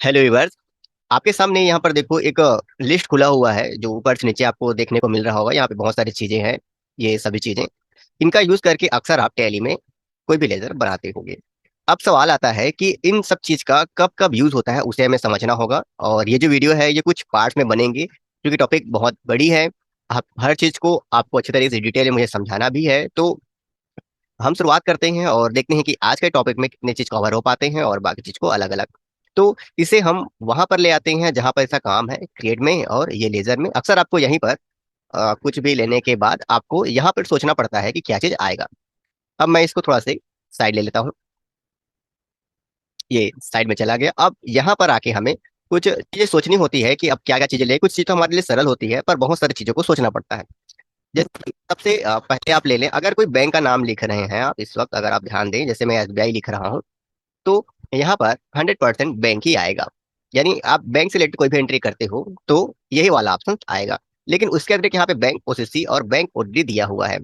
Hello viewers. आपके सामने यहाँ पर देखो एक लिस्ट खुला हुआ है जो ऊपर से नीचे आपको देखने को मिल रहा होगा। यहाँ पे बहुत सारी चीजें हैं। ये सभी चीजें इनका यूज करके अक्सर आप टैली में कोई भी लेजर बनाते होंगे। अब सवाल आता है कि इन सब चीज का कब कब यूज होता है उसे हमें समझना होगा। और ये जो वीडियो है ये कुछ पार्ट्स में बनेंगे क्योंकि टॉपिक बहुत बड़ी है। आप हर चीज को आपको अच्छी तरीके से डिटेल में मुझे समझाना भी है। तो हम शुरुआत करते हैं और देखते हैं कि आज के टॉपिक में कितने चीज कवर हो पाते हैं और बाकी चीज को अलग अलग। तो इसे हम वहां पर ले आते हैं जहां पर ऐसा काम है क्रिएट में और ये लेजर में। अक्सर आपको यहीं पर कुछ भी लेने के बाद आपको यहाँ पर सोचना पड़ता है कि क्या चीज आएगा। अब मैं इसको थोड़ा से साइड ले लेता हूँ। ये साइड में चला गया। अब यहाँ पर आके हमें कुछ चीजें सोचनी होती है कि अब क्या क्या चीजें ले। कुछ चीज तो हमारे लिए सरल होती है पर बहुत सारी चीजों को सोचना पड़ता है। जैसे सबसे पहले आप ले लें, अगर कोई बैंक का नाम लिख रहे हैं आप इस वक्त, अगर आप ध्यान दें, जैसे मैं एसबीआई लिख रहा हूँ तो यहाँ पर 100% बैंक ही आएगा। यानी आप बैंक से रिलेटेड कोई भी एंट्री करते हो तो यही वाला ऑप्शन आएगा। लेकिन उसके अतिरिक्त यहाँ पे बैंक ओसीसी और बैंक ओडीडी दिया हुआ है।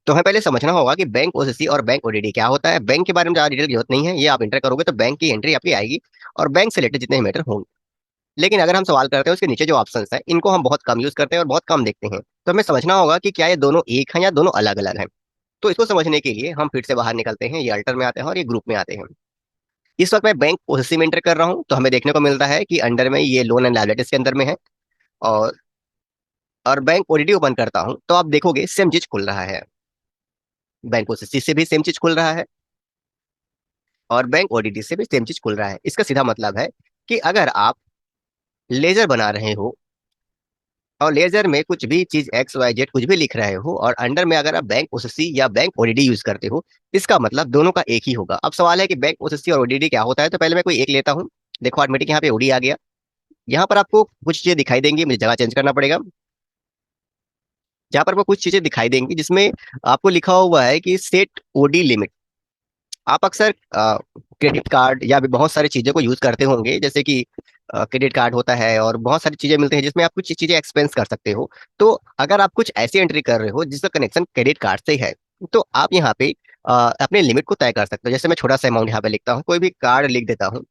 तो हमें पहले समझना होगा कि बैंक ओसीसी और बैंक ओडीडी क्या होता है। बैंक के बारे में ज्यादा डिटेल की जरूरत नहीं है, ये आप एंटर करोगे तो बैंक की एंट्री आपकी आएगी और बैंक से रिलेटेड जितने मैटर होंगे। लेकिन अगर हम सवाल करते हैं उसके नीचे जो ऑप्शंस हैं इनको हम बहुत कम यूज करते हैं और बहुत कम देखते हैं। तो हमें समझना होगा कि क्या ये दोनों एक हैं या दोनों अलग अलग हैं। तो इसको समझने के लिए हम फिर से बाहर निकलते हैं, ये अल्टर में आते हैं और ये ग्रुप में आते हैं। इस वक्त मैं बैंक ओसीसी में एंटर कर रहा हूँ तो हमें देखने को मिलता है कि अंडर में ये लोन एंड लायबिलिटीज के अंदर में है। और बैंक ओडीडी ओपन करता हूँ तो आप देखोगे सेम चीज खुल रहा है। बैंक ओसीसी से भी सेम चीज खुल रहा है और बैंक ओडीडी से भी सेम चीज खुल रहा है। इसका सीधा मतलब है कि अगर आप लेजर बना रहे हो और लेजर में कुछ भी चीज एक्स वाई जेड कुछ भी लिख रहे हो और अंडर में अगर आप बैंक ओसीसी या बैंक ओडीडी यूज करते हो, इसका मतलब दोनों का एक ही होगा। अब सवाल है कि बैंक ओसीसी और ओडीडी क्या होता है, तो पहले मैं कोई एक लेता हूँ। देखो ऑटोमेटिक यहाँ पे ओडी आ गया। यहाँ पर आपको कुछ चीजें दिखाई देंगी, मुझे जगह चेंज करना पड़ेगा। जहाँ पर आपको कुछ चीजें दिखाई देंगी जिसमें आपको लिखा हुआ है कि सेट ओडी लिमिट। आप अक्सर क्रेडिट कार्ड या भी बहुत सारी चीजों को यूज करते होंगे, जैसे कि क्रेडिट कार्ड होता है और बहुत सारी चीजें मिलती हैं जिसमें आप कुछ चीजें एक्सपेंस कर सकते हो। तो अगर आप कुछ ऐसी एंट्री कर रहे हो जिसका कनेक्शन क्रेडिट कार्ड से है तो आप यहाँ पे अपने लिमिट को तय कर सकते हो। जैसे मैं छोटा सा अमाउंट यहाँ पे लिखता हूँ, कोई भी कार्ड लिख देता हूँ,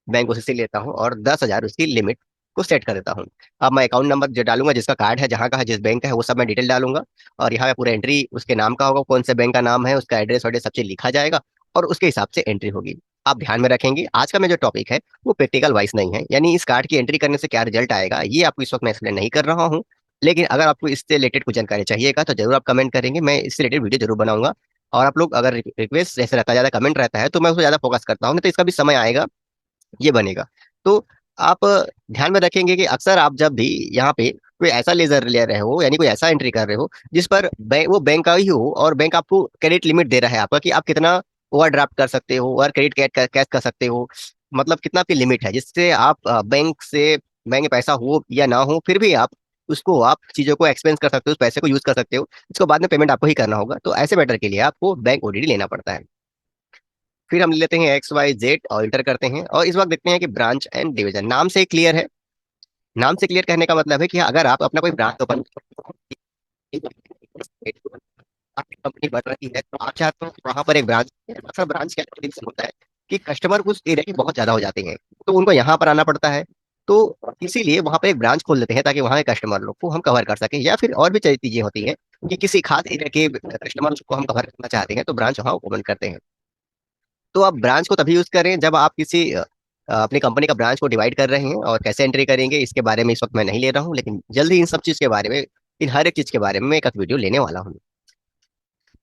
बैंक उससे लेता हूँ और 10,000 उसकी लिमिट को सेट कर देता हूँ। अब मैं अकाउंट नंबर जो डालूंगा, जिसका कार्ड है, जहाँ का है, जिस बैंक का है, वो सब मैं डिटेल डालूंगा। और यहाँ पे पूरा एंट्री उसके नाम का होगा, कौन से बैंक का नाम है, उसका एड्रेस वड्रेस सब चीज लिखा जाएगा और उसके हिसाब से एंट्री होगी। आप ध्यान में रखेंगे आज का मेरा जो टॉपिक है वो प्रैक्टिकल वाइज नहीं है, यानी इस कार्ड की एंट्री करने से क्या रिजल्ट आएगा ये आपको इस वक्त मैं एक्सप्लेन नहीं कर रहा हूँ। लेकिन अगर आपको इससे रिलेटेड कुछ जानकारी चाहिएगा तो जरूर आप कमेंट करेंगे, मैं इससे रिलेटेड वीडियो जरूर बनाऊंगा। और आप लोग अगर रिक्वेस्ट जैसे रहता है, ज्यादा कमेंट रहता है तो मैं उसको ज्यादा फोकस करता हूँ, नहीं तो इसका भी समय आएगा, ये बनेगा। तो आप ध्यान में रखेंगे कि अक्सर आप जब भी यहाँ पे कोई ऐसा लेजर ले रहे हो, यानी कोई ऐसा एंट्री कर रहे हो जिस पर वो बैंक का ही हो और बैंक आपको क्रेडिट लिमिट दे रहा है आपका कि आप कितना ओवरड्राफ्ट कर सकते हो और क्रेडिट कैश कर सकते हो, मतलब कितना आपकी लिमिट है, जिससे आप बैंक में पैसा हो या ना हो फिर भी आप उसको आप चीजों को एक्सपेंस कर सकते हो, उस पैसे को यूज कर सकते हो। इसको बाद में पेमेंट आपको ही करना होगा। तो ऐसे मैटर के लिए आपको बैंक ओडीडी लेना पड़ता है। फिर हम ले लेते हैं एक्स वाई जेड और इंटर करते हैं और इस वक्त देखते हैं कि ब्रांच एंड डिवीजन नाम से क्लियर है। नाम से क्लियर कहने का मतलब है कि अगर आप अपना कोई ब्रांच ओपन कंपनी बन रही है तो आप चाहते हो कि वहां पर एक ब्रांच, अक्सर ब्रांच क्या होता है कि कस्टमर उस एरिया के बहुत ज्यादा हो जाते हैं तो उनको यहाँ पर आना पड़ता है। तो इसीलिए वहां पर एक ब्रांच खोल देते हैं ताकि वहां के कस्टमर लोग को हम कवर कर सकें, या फिर और भी चीजें होती हैं कि किसी खास एरिया के कस्टमर को हम कवर करना चाहते हैं तो ब्रांच वहाँ ओपन करते हैं। तो आप ब्रांच को तभी यूज करें जब आप किसी अपनी कंपनी का ब्रांच को डिवाइड कर रहे हैं। और कैसे एंट्री करेंगे इसके बारे में इस वक्त मैं नहीं ले रहा हूँ, लेकिन जल्द ही इन सब चीज के बारे में, इन हर एक चीज के बारे में मैं एक वीडियो लेने वाला हूँ।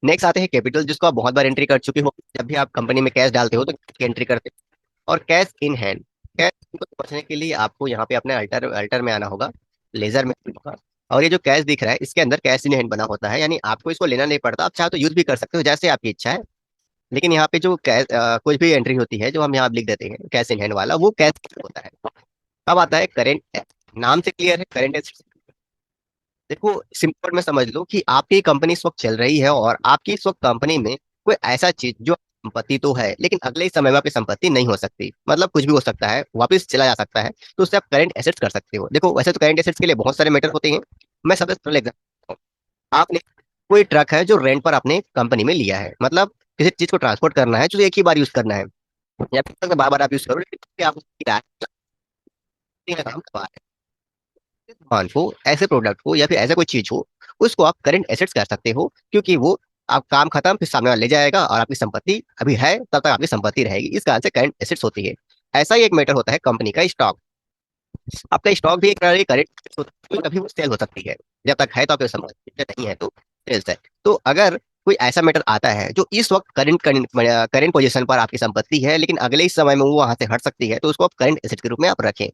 नेक्स्ट आते हैं कैपिटल, जिसको आप बहुत बार एंट्री कर चुके हो। जब भी आप कंपनी में कैश डालते हो तो एंट्री करते हो। और कैश इन हैंड, कैश को समझने के लिए आपको यहाँ पे अपने अल्टर अल्टर में आना होगा, लेजर में होगा। और ये जो कैश दिख रहा है इसके अंदर कैश इन हैंड बना होता है, यानी आपको इसको लेना नहीं पड़ता, आप चाहे तो यूज भी कर सकते हो जैसे आपकी इच्छा है। लेकिन यहाँ पे जो कैश कुछ भी एंट्री होती है जो हम यहाँ लिख देते हैं कैश इन हैंड वाला, वो कैश होता है। अब आता है करेंट। नाम से क्लियर है, करेंट एसेट्स। देखो सिंपल में समझ लो कि आपकी कंपनी इस वक्त चल रही है और आपकी इस वक्त कंपनी में कोई ऐसा चीज जो संपत्ति तो है लेकिन अगले ही समय में आपकी संपत्ति नहीं हो सकती, मतलब कुछ भी हो सकता है, वापस चला जा सकता है, तो उससे आप करंट एसेट्स कर सकते हो। देखो वैसे तो करंट एसेट्स के लिए बहुत सारे मैटर होते हैं। मैं सबसे सरल एग्जांपल, आपने कोई ट्रक है जो रेंट पर अपने कंपनी में लिया है, मतलब किसी चीज को ट्रांसपोर्ट करना है जो एक ही बार यूज करना है, या फिर बार बार आप यूज करो, कि आप किराए का काम करवा रहे हैं सामान को, ऐसे प्रोडक्ट को या फिर ऐसा कोई चीज हो, उसको आप करंट एसेट्स कर सकते हो, क्योंकि वो आप काम खत्म फिर सामने वाला ले जाएगा और आपकी संपत्ति अभी है तब तक आपकी संपत्ति रहेगी, इस कारण से करंट एसेट्स होती है। ऐसा ही एक मैटर होता है कंपनी का स्टॉक। आपका स्टॉक भी एक तरह की करेंट कभी वो सेल हो सकती है, जब तक है तो आपके संपत्ति, जब नहीं है तो सेल्स है। तो अगर कोई ऐसा मैटर आता है जो इस वक्त करंट करंट पोजीशन पर आपकी संपत्ति है, लेकिन अगले ही समय में वो वहां से हट सकती है, तो उसको आप करंट एसेट के रूप में आप रखें।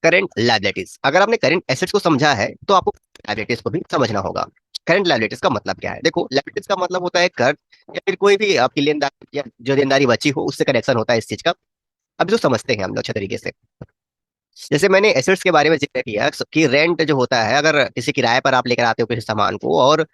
करंट लायबिलिटीज, अगर आपने करंट एसेट्स को समझा है तो आपको लायबिलिटीज को भी समझना होगा। करंट लायबिलिटीज का मतलब क्या है? देखो, लायबिलिटीज का मतलब होता है कर्ज या फिर कोई भी आपकी लेनदार या जो देनदारी बची हो उससे कनेक्शन होता है इस चीज का। अब जो समझते हैं हम लोग अच्छे तरीके से, जैसे मैंने एसेट्स के बारे में जिक्र किया कि रेंट जो होता है, अगर किसी किराए पर आप लेकर आते हो किसी सामान को और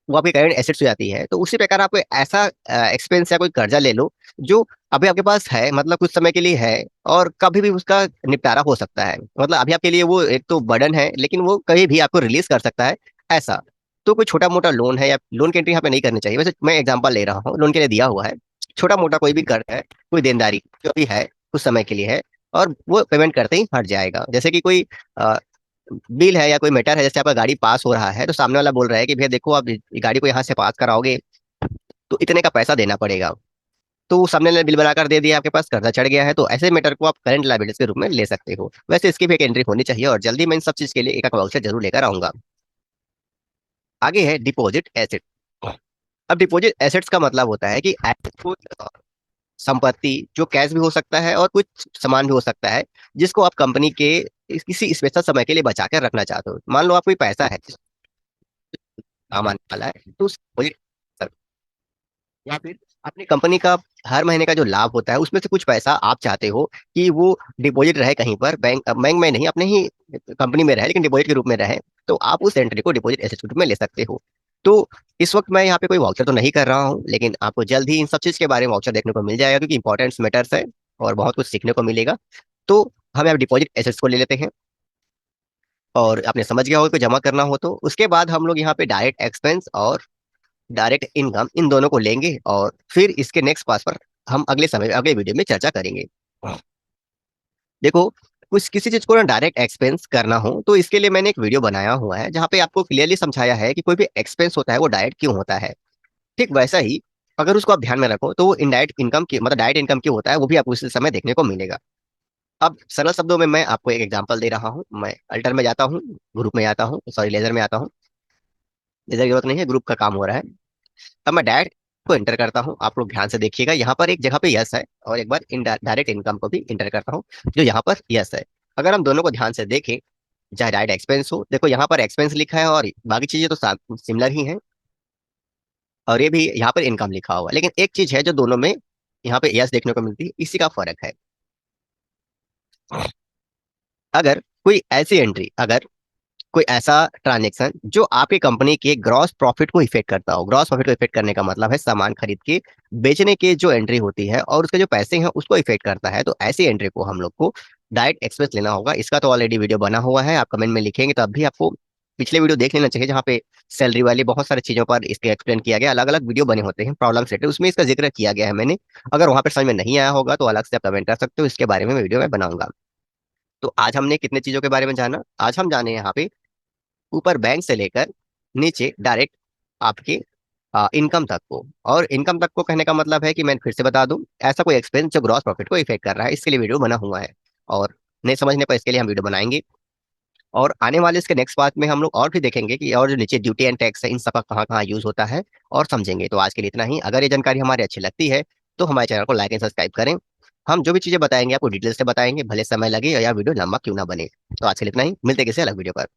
वो आपकी करंट एसेट्स हो जाती है, तो उसी प्रकार आप कोई ऐसा एक्सपेंस या कोई कर्जा ले लो जो अभी आपके पास है, मतलब कुछ समय के लिए है, और कभी भी उसका निपटारा हो सकता है। मतलब अभी आपके लिए वो एक तो बर्डन है, लेकिन वो कहीं भी आपको रिलीज कर सकता है, ऐसा। तो कोई छोटा मोटा लोन है या लोन की एंट्री यहाँ पे नहीं करनी चाहिए। वैसे मैं एग्जांपल ले रहा हूँ, लोन के लिए दिया हुआ है। छोटा मोटा कोई भी कर्ज है, कोई देनदारी जो भी है कुछ समय के लिए है, और वो पेमेंट करते ही हट जाएगा। जैसे कि कोई बिल है या कोई मैटर है, जैसे आपका गाड़ी पास हो रहा है तो सामने वाला बोल रहा है कि भैया देखो, आप गाड़ी को यहाँ से पास कराओगे तो इतने का पैसा देना पड़ेगा। तो वो सामने वाले बिल बनाकर दे दिया, आपके पास कर्जा चढ़ गया है, तो ऐसे मैटर को आप करंट लायबिलिटीज के रूप में ले सकते हो। वैसे इसकी भी एक एंट्री होनी चाहिए, और जल्दी मैं इन सब चीज के लिए एक वाउचर जरूर लेकर आऊंगा। आगे है डिपॉजिट एसेट। अब डिपॉजिट एसेट्स का मतलब होता है कि संपत्ति जो कैश भी हो सकता है और कुछ सामान भी हो सकता है, जिसको आप कंपनी के किसी स्पेशल समय के लिए बचा कर रखना चाहते हो। मान लो आप कोई पैसा है काम आने वाला है, तो उस या फिर अपनी कंपनी का हर महीने का जो लाभ होता है उसमें से कुछ पैसा आप चाहते हो कि वो डिपॉजिट रहे कहीं पर, बैंक में नहीं, अपने ही कंपनी में रहे, लेकिन डिपॉजिट के रूप में रहे, तो आप उस एंट्री को डिपॉजिट एसेट के रूप में ले सकते हो। तो इस वक्त मैं यहाँ पे कोई वाउचर तो नहीं कर रहा हूँ, लेकिन आपको जल्द ही इन सब चीज के बारे में वाउचर देखने को मिल जाएगा, क्योंकि इंपॉर्टेंट मैटर्स है और बहुत कुछ सीखने को मिलेगा। तो हमें अब डिपॉजिट एसेट्स को ले लेते हैं, और आपने समझ गया होगा कि जमा करना हो तो उसके बाद हम लोग यहाँ पे डायरेक्ट एक्सपेंस और डायरेक्ट इनकम इन दोनों को लेंगे, और फिर इसके नेक्स्ट पास पर हम अगले समय अगले वीडियो में चर्चा करेंगे। देखो, कुछ किसी चीज को ना डायरेक्ट एक्सपेंस करना हो तो इसके लिए मैंने एक वीडियो बनाया हुआ है जहाँ पे आपको क्लियरली समझाया है कि कोई भी एक्सपेंस होता है वो डायरेक्ट क्यों होता है। ठीक वैसा ही अगर उसको आप ध्यान में रखो तो वो इनडायरेक्ट इनकम की, मतलब डायरेक्ट इनकम क्यों होता है, वो भी आपको उसी समय देखने को मिलेगा। अब सरल शब्दों में मैं आपको एक एग्जांपल दे रहा हूँ। मैं अल्टर में जाता हूँ, ग्रुप में आता हूँ, सॉरी लेजर में आता हूँ। लेजर की जरूरत नहीं है, ग्रुप का काम हो रहा है। अब मैं डायरेक्ट को इंटर करता हूँ, आप लोग ध्यान से देखिएगा, यहाँ पर एक जगह पे यस है, और एक बार इन डायरेक्ट इनकम को भी इंटर करता हूँ जो यहाँ पर यस है। अगर हम दोनों को ध्यान से देखें, चाहे डायरेक्ट एक्सपेंस हो, देखो यहाँ पर एक्सपेंस लिखा है और बाकी चीजें तो सिमिलर ही हैं, और ये भी यहाँ पर इनकम लिखा हुआ है, लेकिन एक चीज है जो दोनों में यहाँ पे यस देखने को मिलती है, इसी का फर्क है। अगर कोई ऐसी एंट्री, अगर कोई ऐसा ट्रांजेक्शन जो आपकी कंपनी के ग्रॉस प्रॉफिट को इफेक्ट करता हो, ग्रॉस प्रॉफिट को इफेक्ट करने का मतलब है सामान खरीद के बेचने के जो एंट्री होती है और उसके जो पैसे हैं उसको इफेक्ट करता है, तो ऐसी एंट्री को हम लोग को डायरेक्ट एक्सपेंस लेना होगा। इसका तो ऑलरेडी वीडियो बना हुआ है, आप कमेंट में लिखेंगे तब भी आपको पिछले वीडियो देख लेना चाहिए, जहाँ पे सैलरी वाली बहुत सारी चीजों पर इसके एक्सप्लेन किया गया, अलग अलग वीडियो बने होते हैं प्रॉब्लम सेट, उसमें इसका जिक्र किया गया है मैंने। अगर वहां पर समझ में नहीं आया होगा तो अलग से आप कमेंट कर सकते हो, इसके बारे में वीडियो में बनाऊंगा। तो आज हमने कितने चीजों के बारे में जाना, आज हम जाने यहाँ पे ऊपर बैंक से लेकर नीचे डायरेक्ट आपके इनकम तक को। और इनकम तक को कहने का मतलब है कि मैं फिर से बता दूं, ऐसा कोई एक्सपेंस जो ग्रॉस प्रॉफिट को इफेक्ट कर रहा है, इसके लिए वीडियो बना हुआ है, और नहीं समझने पर इसके लिए हम वीडियो बनाएंगे। और आने वाले इसके नेक्स्ट पार्ट में हम लोग और भी देखेंगे कि और जो नीचे ड्यूटी एंड टैक्स है इन सब का कहाँ कहाँ यूज होता है, और समझेंगे। तो आज के लिए इतना ही। अगर ये जानकारी हमारी अच्छी लगती है तो हमारे चैनल को लाइक एंड सब्सक्राइब करें। हम जो भी चीजें बताएंगे आपको डिटेल से बताएंगे, भले समय लगे या वीडियो लंबा क्यों ना बने। तो आज के लिए इतना ही, मिलते हैं किसी अलग वीडियो पर।